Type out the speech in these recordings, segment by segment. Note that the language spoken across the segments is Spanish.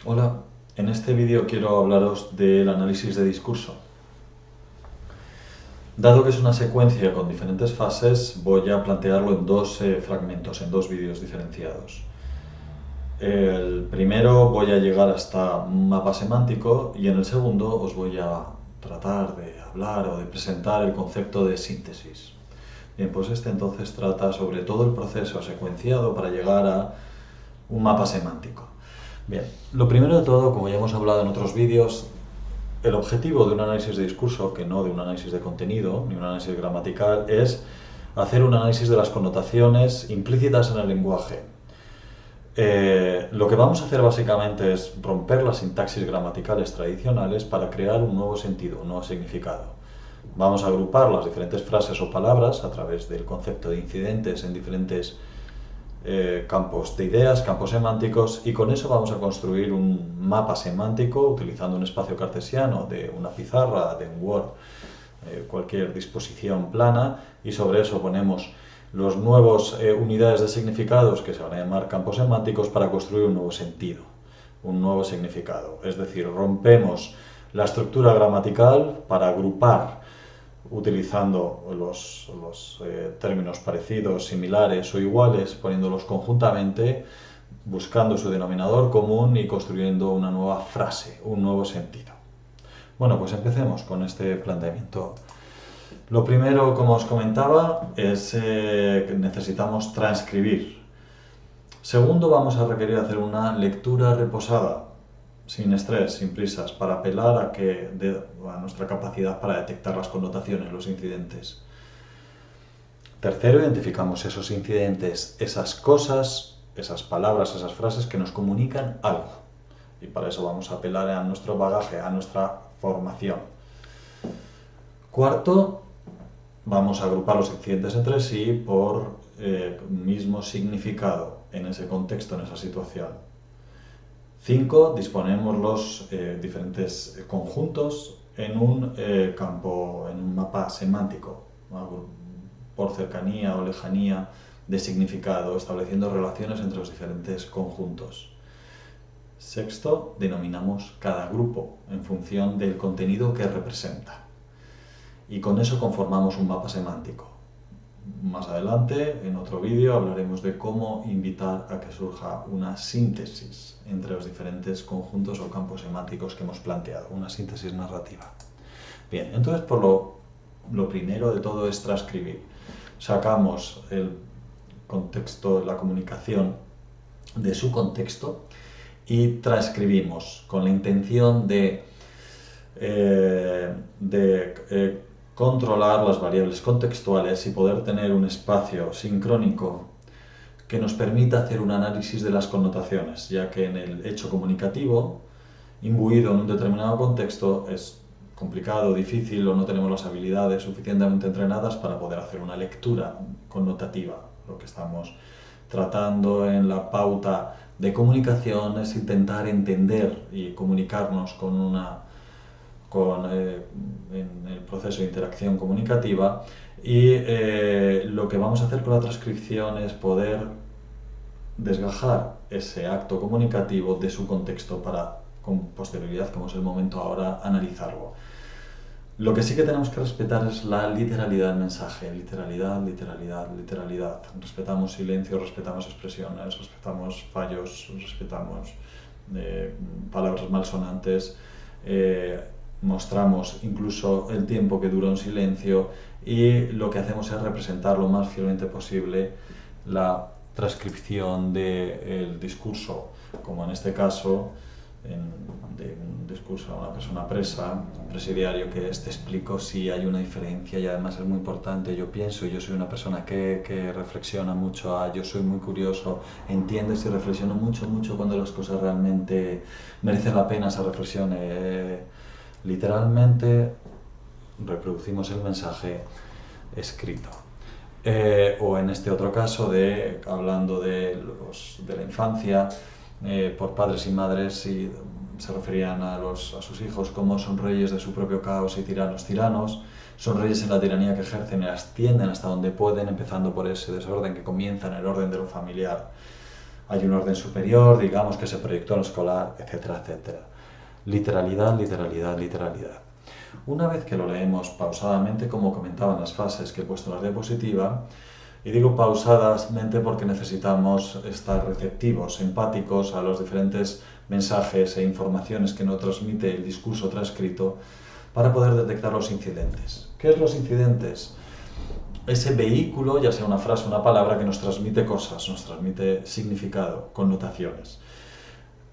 Hola, en este vídeo quiero hablaros del análisis de discurso. Dado que es una secuencia con diferentes fases, voy a plantearlo en dos fragmentos, en dos vídeos diferenciados. El primero voy a llegar hasta un mapa semántico y en el segundo os voy a tratar de hablar o de presentar el concepto de síntesis. Bien, pues este entonces trata sobre todo el proceso secuenciado para llegar a un mapa semántico. Bien, lo primero de todo, como ya hemos hablado en otros vídeos, el objetivo de un análisis de discurso, que no de un análisis de contenido, ni un análisis gramatical, es hacer un análisis de las connotaciones implícitas en el lenguaje. Lo que vamos a hacer básicamente es romper las sintaxis gramaticales tradicionales para crear un nuevo sentido, un nuevo significado. Vamos a agrupar las diferentes frases o palabras a través del concepto de incidentes en diferentes campos de ideas, campos semánticos, y con eso vamos a construir un mapa semántico utilizando un espacio cartesiano de una pizarra, de un Word, cualquier disposición plana, y sobre eso ponemos los nuevos unidades de significados que se van a llamar campos semánticos para construir un nuevo sentido, un nuevo significado. Es decir, rompemos la estructura gramatical para agrupar utilizando los términos parecidos, similares o iguales, poniéndolos conjuntamente, buscando su denominador común y construyendo una nueva frase, un nuevo sentido. Bueno, pues empecemos con este planteamiento. Lo primero, como os comentaba, es que necesitamos transcribir. Segundo, vamos a requerir hacer una lectura reposada, sin estrés, sin prisas, para apelar a nuestra capacidad para detectar las connotaciones, los incidentes. Tercero, identificamos esos incidentes, esas cosas, esas palabras, esas frases que nos comunican algo. Y para eso vamos a apelar a nuestro bagaje, a nuestra formación. Cuarto, vamos a agrupar los incidentes entre sí por mismo significado en ese contexto, en esa situación. 5. Disponemos los diferentes conjuntos en un campo, en un mapa semántico, ¿no? Por cercanía o lejanía de significado, estableciendo relaciones entre los diferentes conjuntos. Sexto, denominamos cada grupo en función del contenido que representa. Y con eso conformamos un mapa semántico. Más adelante, en otro vídeo, hablaremos de cómo invitar a que surja una síntesis entre los diferentes conjuntos o campos semánticos que hemos planteado, una síntesis narrativa. Bien, entonces lo primero de todo es transcribir. Sacamos el contexto, la comunicación de su contexto y transcribimos con la intención de controlar las variables contextuales y poder tener un espacio sincrónico que nos permita hacer un análisis de las connotaciones, ya que en el hecho comunicativo, imbuido en un determinado contexto, es complicado, difícil o no tenemos las habilidades suficientemente entrenadas para poder hacer una lectura connotativa. Lo que estamos tratando en la pauta de comunicación es intentar entender y comunicarnos en el proceso de interacción comunicativa y lo que vamos a hacer con la transcripción es poder desgajar ese acto comunicativo de su contexto para con posterioridad, como es el momento ahora, analizarlo. Lo que sí que tenemos que respetar es la literalidad del mensaje, literalidad, literalidad, literalidad. Respetamos silencio, respetamos expresiones, respetamos fallos, respetamos palabras malsonantes, mostramos incluso el tiempo que dura un silencio y lo que hacemos es representar lo más fielmente posible la transcripción del discurso, como en este caso de un discurso a una persona presa, un presidiario, que te explico si hay una diferencia y además es muy importante. Yo pienso, yo soy una persona que reflexiona mucho, yo soy muy curioso, entiendes y reflexiono mucho, mucho cuando las cosas realmente merecen la pena esa reflexión. Literalmente reproducimos el mensaje escrito. O en este otro caso, hablando de la infancia, por padres y madres, y se referían a sus hijos como son reyes de su propio caos y tiranos, son reyes en la tiranía que ejercen y ascienden hasta donde pueden, empezando por ese desorden que comienza en el orden de lo familiar. hay un orden superior, digamos, que se proyectó en lo escolar, etcétera, etcétera. Literalidad, literalidad, literalidad. Una vez que lo leemos pausadamente, como comentaban las frases que he puesto en la diapositiva, y digo pausadamente porque necesitamos estar receptivos, empáticos a los diferentes mensajes e informaciones que nos transmite el discurso transcrito para poder detectar los incidentes. ¿Qué es los incidentes? Ese vehículo, ya sea una frase o una palabra, que nos transmite cosas, nos transmite significado, connotaciones.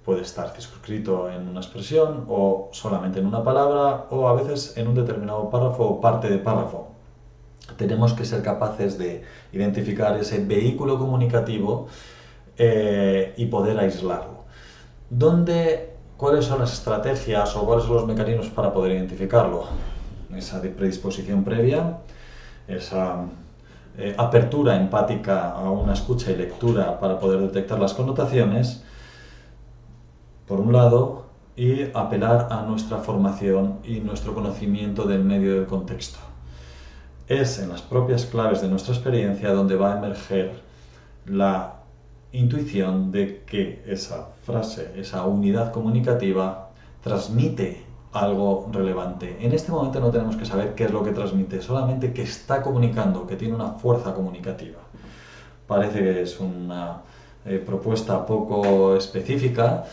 Puede estar circunscrito en una expresión o solamente en una palabra o a veces en un determinado párrafo o parte de párrafo. Tenemos que ser capaces de identificar ese vehículo comunicativo y poder aislarlo. ¿Cuáles son las estrategias o cuáles son los mecanismos para poder identificarlo? Esa predisposición previa, esa apertura empática a una escucha y lectura para poder detectar las connotaciones, por un lado, y apelar a nuestra formación y nuestro conocimiento del medio y del contexto. Es en las propias claves de nuestra experiencia donde va a emerger la intuición de que esa frase, esa unidad comunicativa, transmite algo relevante. En este momento no tenemos que saber qué es lo que transmite, solamente que está comunicando, que tiene una fuerza comunicativa. Parece que es una propuesta poco específica,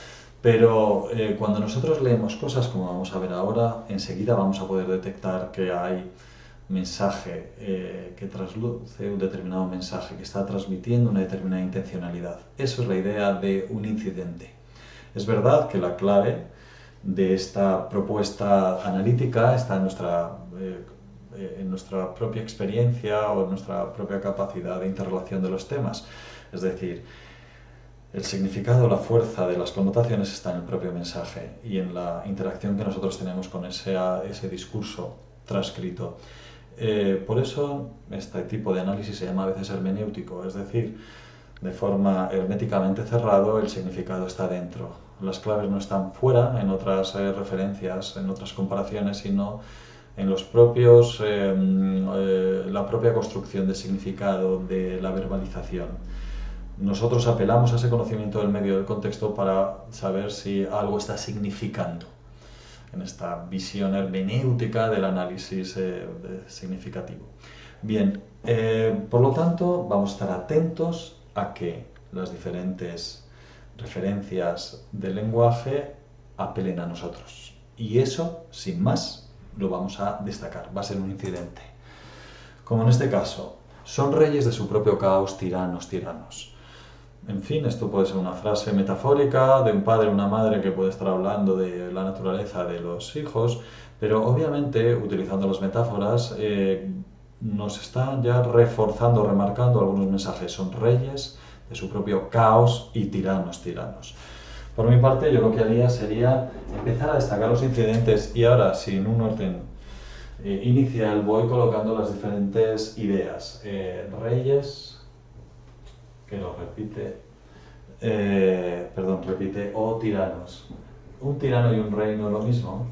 pero cuando nosotros leemos cosas como vamos a ver ahora, enseguida vamos a poder detectar que hay mensaje que trasluce un determinado mensaje, que está transmitiendo una determinada intencionalidad. Eso es la idea de un incidente. Es verdad que la clave de esta propuesta analítica está en nuestra propia experiencia o en nuestra propia capacidad de interrelación de los temas. Es decir, el significado, la fuerza de las connotaciones está en el propio mensaje y en la interacción que nosotros tenemos con ese discurso transcrito. Por eso este tipo de análisis se llama a veces hermenéutico, es decir, de forma herméticamente cerrado el significado está dentro. Las claves no están fuera, en otras referencias, en otras comparaciones, sino en los propios, la propia construcción de significado de la verbalización. Nosotros apelamos a ese conocimiento del medio del contexto para saber si algo está significando en esta visión hermenéutica del análisis significativo. Bien, por lo tanto, vamos a estar atentos a que las diferentes referencias del lenguaje apelen a nosotros. Y eso, sin más, lo vamos a destacar. Va a ser un incidente. Como en este caso, son reyes de su propio caos, tiranos, tiranos. En fin, esto puede ser una frase metafórica de un padre o una madre que puede estar hablando de la naturaleza de los hijos, pero obviamente, utilizando las metáforas, nos están ya reforzando, remarcando algunos mensajes. Son reyes de su propio caos y tiranos, tiranos. Por mi parte, yo lo que haría sería empezar a destacar los incidentes y ahora, sin un orden inicial, voy colocando las diferentes ideas. Reyes, que lo repite, repite, o tiranos. Un tirano y un rey no es lo mismo,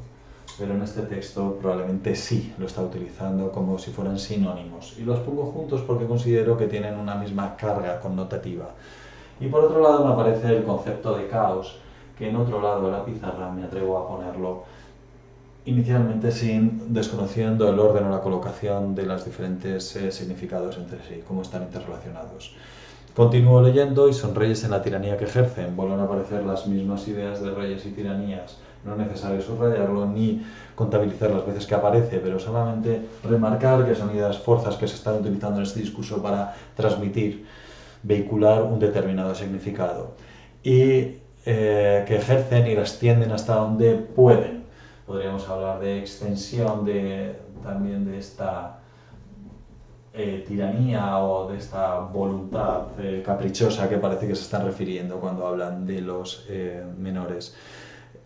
pero en este texto probablemente sí lo está utilizando como si fueran sinónimos. Y los pongo juntos porque considero que tienen una misma carga connotativa. Y por otro lado me aparece el concepto de caos, que en otro lado de la pizarra me atrevo a ponerlo inicialmente desconociendo el orden o la colocación de los diferentes significados entre sí, cómo están interrelacionados. Continúo leyendo y son reyes en la tiranía que ejercen. Vuelven a aparecer las mismas ideas de reyes y tiranías. No es necesario subrayarlo ni contabilizar las veces que aparece, pero solamente remarcar que son ideas, fuerzas que se están utilizando en este discurso para transmitir, vehicular un determinado significado. Y que ejercen y las tienden hasta donde pueden. Podríamos hablar de extensión también de esta tiranía o de esta voluntad caprichosa que parece que se están refiriendo cuando hablan de los menores.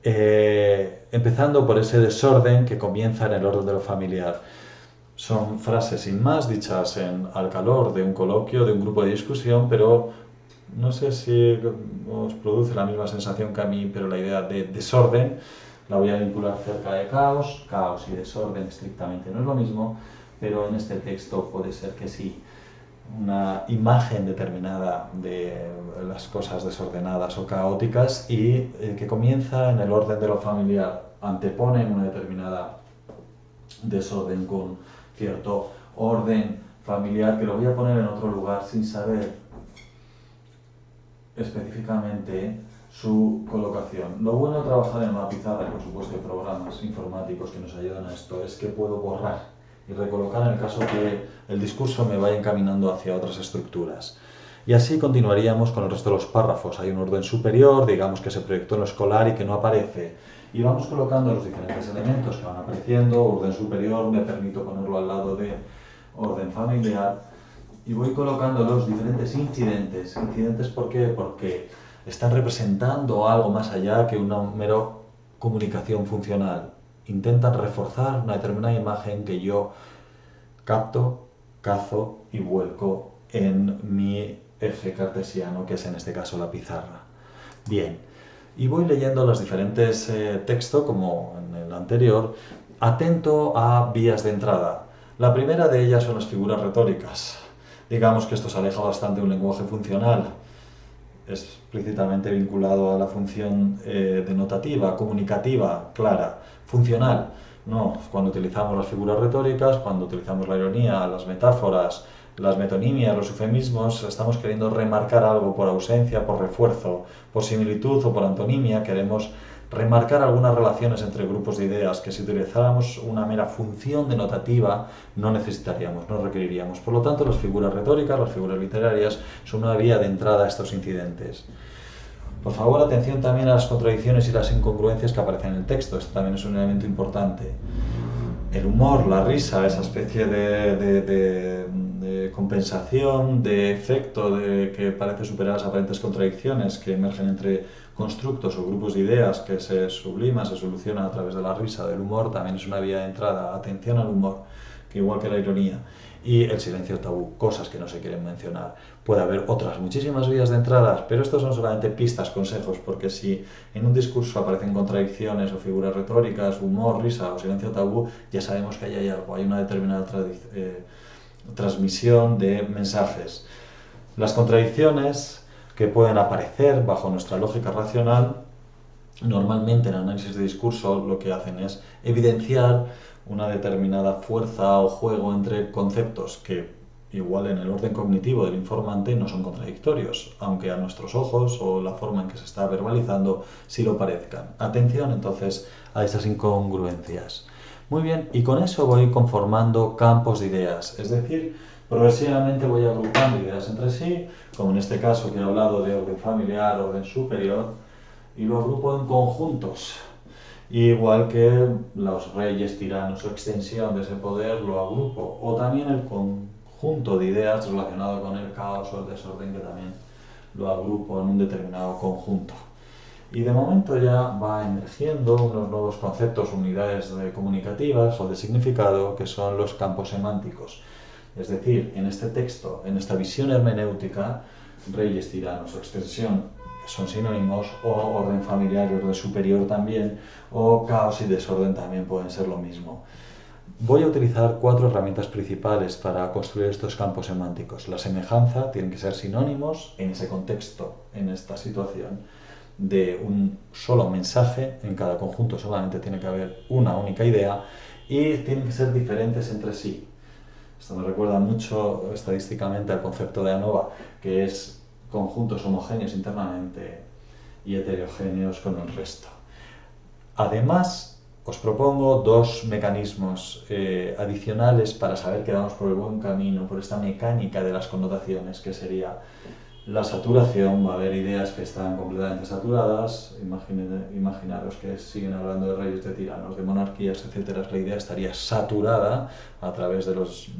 Empezando por ese desorden que comienza en el orden de lo familiar. Son frases sin más dichas al calor de un coloquio, de un grupo de discusión, pero no sé si os produce la misma sensación que a mí, pero la idea de desorden la voy a vincular cerca de caos. Caos y desorden estrictamente no es lo mismo, pero en este texto puede ser que sí. una imagen determinada de las cosas desordenadas o caóticas y que comienza en el orden de lo familiar, antepone una determinada desorden con cierto orden familiar que lo voy a poner en otro lugar sin saber específicamente su colocación. Lo bueno de trabajar en una pizarra, y por supuesto hay programas informáticos que nos ayudan a esto, es que puedo borrar y recolocar en el caso que el discurso me vaya encaminando hacia otras estructuras. Y así continuaríamos con el resto de los párrafos. Hay un orden superior, digamos que se proyectó en lo escolar y que no aparece. Y vamos colocando los diferentes elementos que van apareciendo. Orden superior, me permito ponerlo al lado de orden familiar. Y voy colocando los diferentes incidentes. ¿Incidentes por qué? Porque están representando algo más allá que una mero comunicación funcional. Intentan reforzar una determinada imagen que yo capto, cazo y vuelco en mi eje cartesiano, que es en este caso la pizarra. Bien, y voy leyendo los diferentes textos, como en el anterior, atento a vías de entrada. La primera de ellas son las figuras retóricas. Digamos que esto se aleja bastante de un lenguaje funcional. Es explícitamente vinculado a la función denotativa, comunicativa, clara. Funcional, no. Cuando utilizamos las figuras retóricas, cuando utilizamos la ironía, las metáforas, las metonimias, los eufemismos, estamos queriendo remarcar algo por ausencia, por refuerzo, por similitud o por antonimia. Queremos remarcar algunas relaciones entre grupos de ideas que si utilizáramos una mera función denotativa no necesitaríamos, no requeriríamos. Por lo tanto, las figuras retóricas, las figuras literarias, son una vía de entrada a estos incidentes. Por favor, atención también a las contradicciones y las incongruencias que aparecen en el texto. Esto también es un elemento importante. El humor, la risa, esa especie de compensación, de efecto que parece superar las aparentes contradicciones que emergen entre constructos o grupos de ideas que se subliman, se solucionan a través de la risa, del humor, también es una vía de entrada. Atención al humor, que igual que la ironía. Y el silencio tabú, cosas que no se quieren mencionar. Puede haber otras muchísimas vías de entradas, pero estos son solamente pistas, consejos, porque si en un discurso aparecen contradicciones o figuras retóricas, humor, risa o silencio tabú, ya sabemos que ahí hay algo, hay una determinada transmisión de mensajes. Las contradicciones que pueden aparecer bajo nuestra lógica racional, normalmente en el análisis de discurso lo que hacen es evidenciar una determinada fuerza o juego entre conceptos que igual en el orden cognitivo del informante no son contradictorios, aunque a nuestros ojos o la forma en que se está verbalizando sí lo parezcan. Atención entonces a esas incongruencias. Muy bien, y con eso voy conformando campos de ideas, es decir, progresivamente voy agrupando ideas entre sí, como en este caso que he hablado de orden familiar, orden superior, y lo agrupo en conjuntos. Igual que los reyes, tiranos o extensión de ese poder lo agrupo, o también el conjunto de ideas relacionado con el caos o el desorden que también lo agrupo en un determinado conjunto. Y de momento ya va emergiendo unos nuevos conceptos, unidades comunicativas o de significado, que son los campos semánticos. Es decir, en este texto, en esta visión hermenéutica, reyes, tiranos o extensión son sinónimos, o orden familiar y orden superior también, o caos y desorden también pueden ser lo mismo. Voy a utilizar 4 herramientas principales para construir estos campos semánticos. La semejanza, tienen que ser sinónimos en ese contexto, en esta situación de un solo mensaje, en cada conjunto solamente tiene que haber una única idea y tienen que ser diferentes entre sí. Esto me recuerda mucho estadísticamente al concepto de ANOVA, que es conjuntos homogéneos internamente y heterogéneos con el resto. Además, os propongo 2 mecanismos adicionales para saber que vamos por el buen camino, por esta mecánica de las connotaciones, que sería la saturación. Va a haber ideas que están completamente saturadas, imaginaros que siguen hablando de reyes, de tiranos, de monarquías, etc. La idea estaría saturada a través de los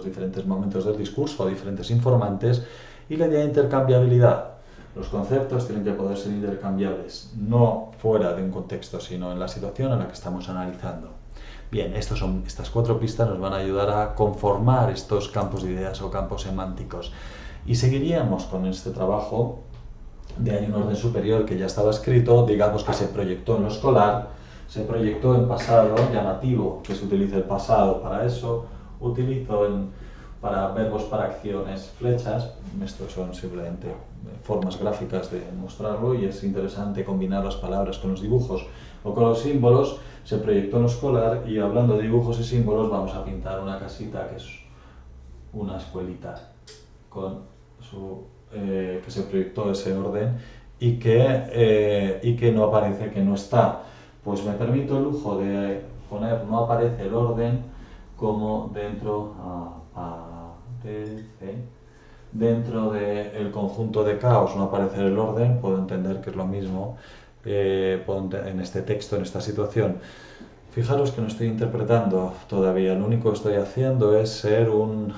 diferentes momentos del discurso, diferentes informantes, y la idea de intercambiabilidad. Los conceptos tienen que poder ser intercambiables, no fuera de un contexto, sino en la situación en la que estamos analizando. Bien, estas 4 pistas nos van a ayudar a conformar estos campos de ideas o campos semánticos. Y seguiríamos con este trabajo de hay un orden superior que ya estaba escrito, digamos que se proyectó en lo escolar, se proyectó en pasado llamativo, que se utilice el pasado para eso, utilizo en para verbos, para acciones, flechas. Estos son simplemente formas gráficas de mostrarlo y es interesante combinar las palabras con los dibujos o con los símbolos. Se proyectó en escolar y hablando de dibujos y símbolos vamos a pintar una casita que es una escuelita con que se proyectó ese orden y que no aparece, que no está. Pues me permito el lujo de poner no aparece el orden como dentro dentro del conjunto de caos no aparece el orden. Puedo entender que es lo mismo en este texto, en esta situación. Fijaros que no estoy interpretando todavía, lo único que estoy haciendo es ser un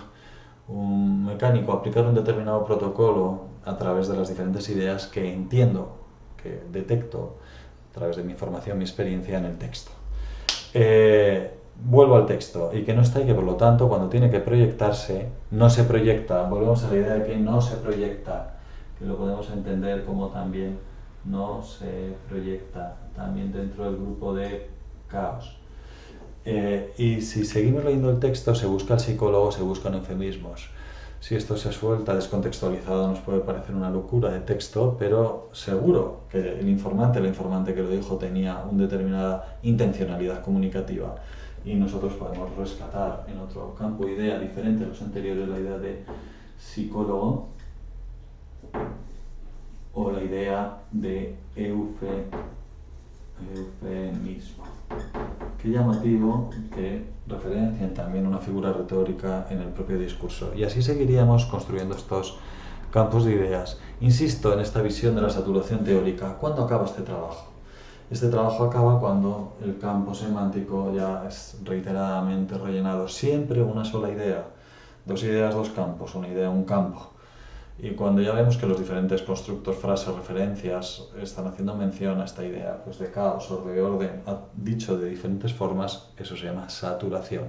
mecánico, aplicar un determinado protocolo a través de las diferentes ideas que entiendo, que detecto a través de mi información, mi experiencia en el texto. Vuelvo al texto y que no está y que por lo tanto cuando tiene que proyectarse no se proyecta. Volvemos a la idea de que no se proyecta, que lo podemos entender como también no se proyecta, también dentro del grupo de caos. Y si seguimos leyendo el texto, se busca el psicólogo, se buscan eufemismos. Si esto se suelta descontextualizado nos puede parecer una locura de texto, pero seguro que el informante, la informante que lo dijo tenía una determinada intencionalidad comunicativa y nosotros podemos rescatar en otro campo idea diferente a los anteriores la idea de psicólogo o la idea de eufemismo. Qué llamativo que referencien también una figura retórica en el propio discurso. Y así seguiríamos construyendo estos campos de ideas. Insisto en esta visión de la saturación teórica. ¿Cuándo acaba este trabajo? Este trabajo acaba cuando el campo semántico ya es reiteradamente rellenado. Siempre una sola idea. Dos ideas, dos campos. Una idea, un campo. Y cuando ya vemos que los diferentes constructos, frases, referencias están haciendo mención a esta idea pues de caos o de orden, dicho de diferentes formas, eso se llama saturación.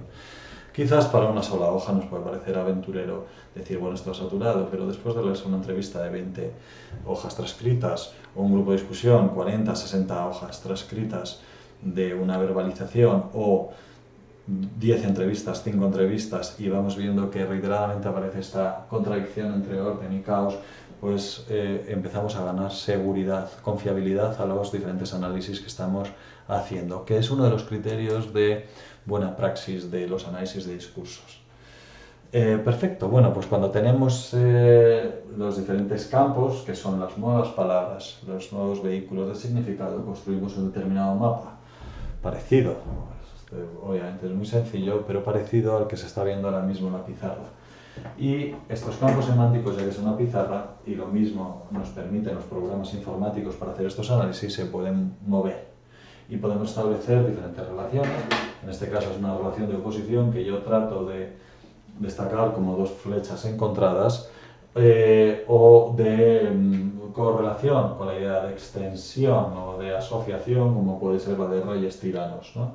Quizás para una sola hoja nos puede parecer aventurero decir, bueno, esto es saturado, pero después de leerse una entrevista de 20 hojas transcritas o un grupo de discusión, 40, 60 hojas transcritas de una verbalización o 10 entrevistas, 5 entrevistas y vamos viendo que reiteradamente aparece esta contradicción entre orden y caos, pues empezamos a ganar seguridad, confiabilidad a los diferentes análisis que estamos haciendo, que es uno de los criterios de buena praxis de los análisis de discursos. Perfecto, bueno, pues cuando tenemos los diferentes campos, que son las nuevas palabras, los nuevos vehículos de significado, construimos un determinado mapa parecido. Obviamente es muy sencillo, pero parecido al que se está viendo ahora mismo en la pizarra. Y estos campos semánticos, ya que es una pizarra, y lo mismo nos permiten los programas informáticos para hacer estos análisis, se pueden mover. Y podemos establecer diferentes relaciones. En este caso es una relación de oposición que yo trato de destacar como dos flechas encontradas, o de correlación con la idea de extensión o de asociación, como puede ser la de reyes tiranos, ¿no?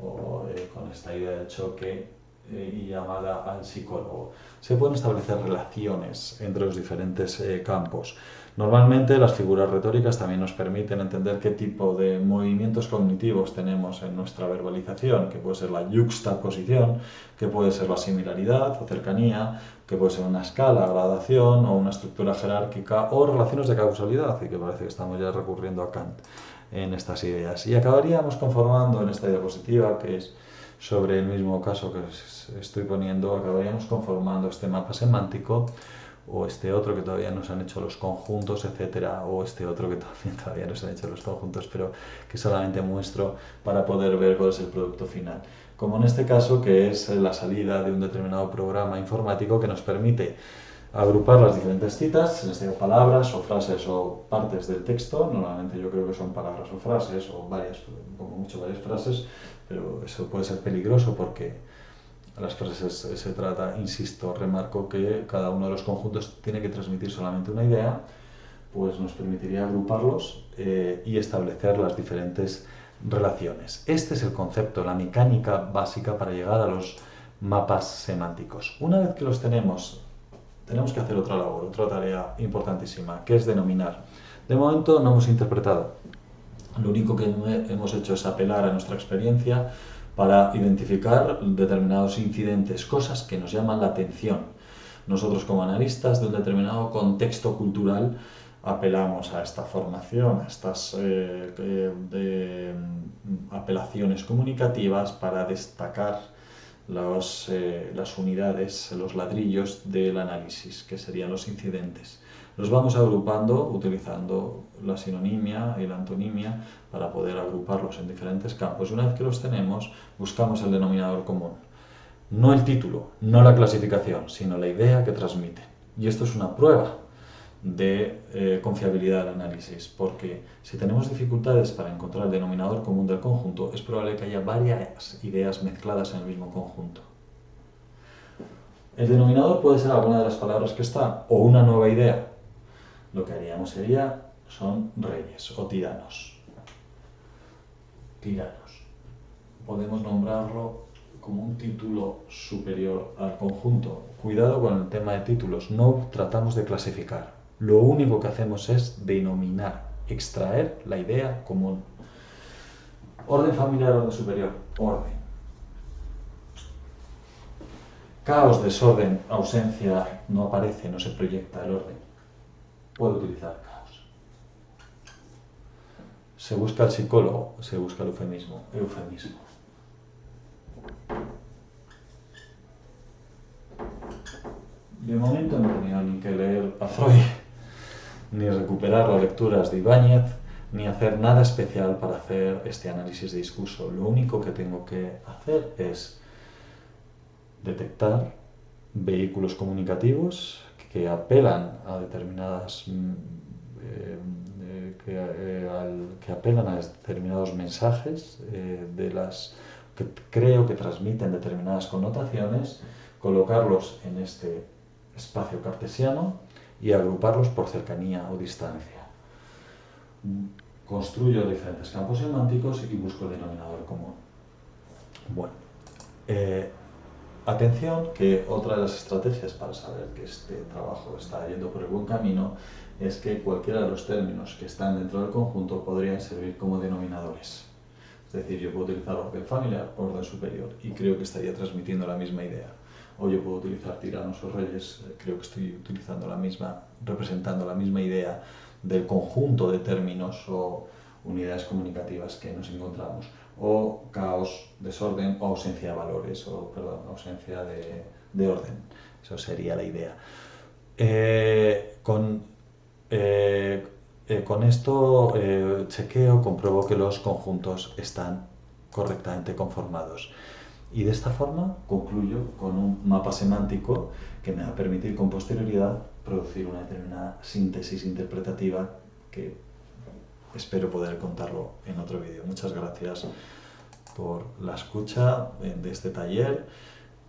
O con esta idea de choque y llamada al psicólogo. Se pueden establecer relaciones entre los diferentes campos. Normalmente las figuras retóricas también nos permiten entender qué tipo de movimientos cognitivos tenemos en nuestra verbalización, que puede ser la yuxtaposición, que puede ser la similaridad o cercanía, que puede ser una escala, gradación o una estructura jerárquica o relaciones de causalidad, y que parece que estamos ya recurriendo a Kant en estas ideas. Y acabaríamos conformando en esta diapositiva, que es sobre el mismo caso que estoy poniendo, acabaríamos conformando este mapa semántico o este otro que todavía no se han hecho los conjuntos, etcétera, o este otro que todavía no se han hecho los conjuntos, pero que solamente muestro para poder ver cuál es el producto final. Como en este caso, que es la salida de un determinado programa informático que nos permite agrupar las diferentes citas, en este caso palabras o frases o partes del texto. Normalmente yo creo que son palabras o frases, o varias, como mucho varias frases, pero eso puede ser peligroso porque a las frases se trata, insisto, remarco que cada uno de los conjuntos tiene que transmitir solamente una idea, pues nos permitiría agruparlos y establecer las diferentes relaciones. Este es el concepto, la mecánica básica para llegar a los mapas semánticos. Una vez que los tenemos que hacer otra labor, otra tarea importantísima, que es denominar. De momento no hemos interpretado. Lo único que hemos hecho es apelar a nuestra experiencia para identificar determinados incidentes, cosas que nos llaman la atención. Nosotros como analistas de un determinado contexto cultural apelamos a esta formación, a estas apelaciones comunicativas para destacar las unidades, los ladrillos del análisis, que serían los incidentes. Los vamos agrupando utilizando la sinonimia y la antonimia para poder agruparlos en diferentes campos. Una vez que los tenemos, buscamos el denominador común. No el título, no la clasificación, sino la idea que transmiten. Y esto es una prueba de confiabilidad del análisis, porque si tenemos dificultades para encontrar el denominador común del conjunto, es probable que haya varias ideas mezcladas en el mismo conjunto. El denominador puede ser alguna de las palabras que está o una nueva idea. Lo que haríamos son reyes o tiranos. Tiranos. Podemos nombrarlo como un título superior al conjunto. Cuidado con el tema de títulos, no tratamos de clasificar. Lo único que hacemos es denominar, extraer la idea común. Orden familiar, orden superior, orden. Caos, desorden, ausencia, no aparece, no se proyecta el orden. Puedo utilizar caos. Se busca el psicólogo, se busca el eufemismo. De momento no he tenido ni que leer a Freud, ni recuperar las lecturas de Ibáñez, ni hacer nada especial para hacer este análisis de discurso. Lo único que tengo que hacer es detectar vehículos comunicativos que apelan a determinadas que apelan a determinados mensajes que creo que transmiten determinadas connotaciones, colocarlos en este espacio cartesiano y agruparlos por cercanía o distancia. Construyo diferentes campos semánticos y busco el denominador común. Bueno, atención, que otra de las estrategias para saber que este trabajo está yendo por el buen camino es que cualquiera de los términos que están dentro del conjunto podrían servir como denominadores. Es decir, yo puedo utilizar orden familiar, orden superior, y creo que estaría transmitiendo la misma idea. O yo puedo utilizar tiranos o reyes, creo que estoy representando la misma idea del conjunto de términos o unidades comunicativas que nos encontramos. O caos, desorden o ausencia de valores, ausencia de orden. Eso sería la idea. Con esto chequeo, compruebo que los conjuntos están correctamente conformados. Y de esta forma concluyo con un mapa semántico que me va a permitir con posterioridad producir una determinada síntesis interpretativa que espero poder contarlo en otro vídeo. Muchas gracias por la escucha de este taller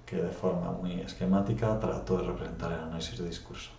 que de forma muy esquemática trato de representar el análisis de discurso.